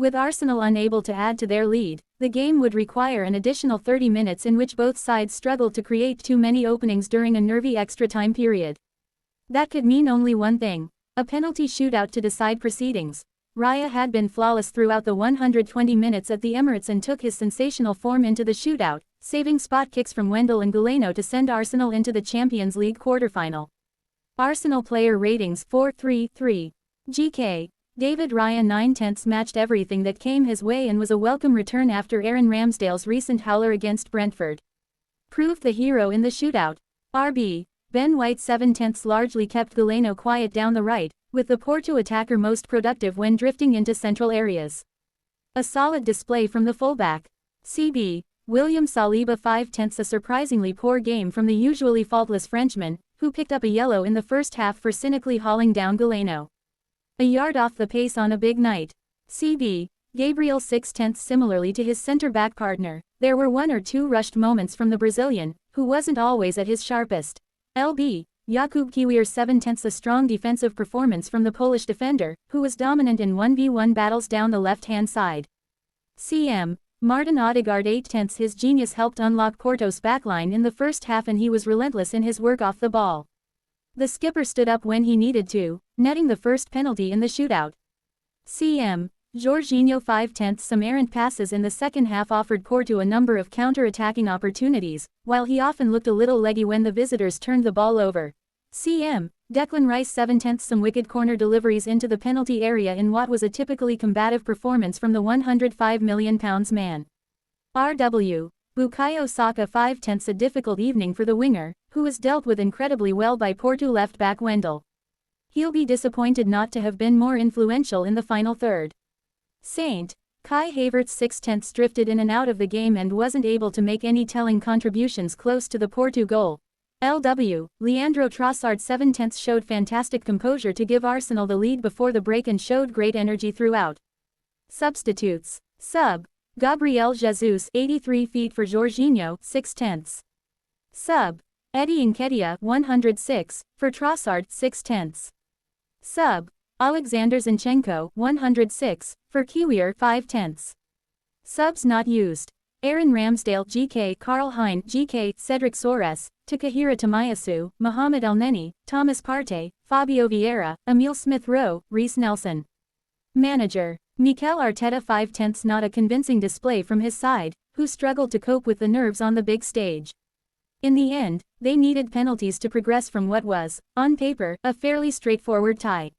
With Arsenal unable to add to their lead, the game would require an additional 30 minutes in which both sides struggled to create too many openings during a nervy extra time period. That could mean only one thing: a penalty shootout to decide proceedings. Raya had been flawless throughout the 120 minutes at the Emirates and took his sensational form into the shootout, saving spot kicks from Wendell and Galeno to send Arsenal into the Champions League quarterfinal. Arsenal player ratings 4.33. GK. David Raya 9/10 matched everything that came his way and was a welcome return after Aaron Ramsdale's recent howler against Brentford. Proved the hero in the shootout. RB. Ben White 7/10 largely kept Galeno quiet down the right, with the Porto attacker most productive when drifting into central areas. A solid display from the fullback. CB. William Saliba 5/10 a surprisingly poor game from the usually faultless Frenchman, who picked up a yellow in the first half for cynically hauling down Galeno. A yard off the pace on a big night. CB. Gabriel 6/10 similarly to his centre-back partner, there were one or two rushed moments from the Brazilian, who wasn't always at his sharpest. LB. Jakub Kiwior 7/10 a strong defensive performance from the Polish defender, who was dominant in 1v1 battles down the left-hand side. CM. Martin Odegaard 8/10 his genius helped unlock Porto's backline in the first half and he was relentless in his work off the ball. The skipper stood up when he needed to, netting the first penalty in the shootout. CM. Jorginho 5/10 some errant passes in the second half offered Porto a number of counter-attacking opportunities, while he often looked a little leggy when the visitors turned the ball over. CM. Declan Rice 7/10 some wicked corner deliveries into the penalty area in what was a typically combative performance from the £105 million man. RW. Bukayo Saka 5/10 a difficult evening for the winger, who was dealt with incredibly well by Porto left-back Wendell. He'll be disappointed not to have been more influential in the final third. Saint. Kai Havertz 6/10 drifted in and out of the game and wasn't able to make any telling contributions close to the Porto goal. LW. Leandro Trossard 7/10 showed fantastic composure to give Arsenal the lead before the break and showed great energy throughout. Substitutes. Sub. Gabriel Jesus 83 feet for Jorginho 6/10. Sub. Eddie Nketiah 106 for Trossard 6/10. Sub. Alexander Zinchenko 106 for Kiwior 5/10. Subs not used. Aaron Ramsdale GK Karl Hein GK Cedric Soares, Takahiro Tomiyasu, Mohamed Elneny, Thomas Partey, Fabio Vieira, Emile Smith-Rowe, Reece Nelson. Manager. Mikel Arteta 5/10 not a convincing display from his side, who struggled to cope with the nerves on the big stage. In the end, they needed penalties to progress from what was, on paper, a fairly straightforward tie.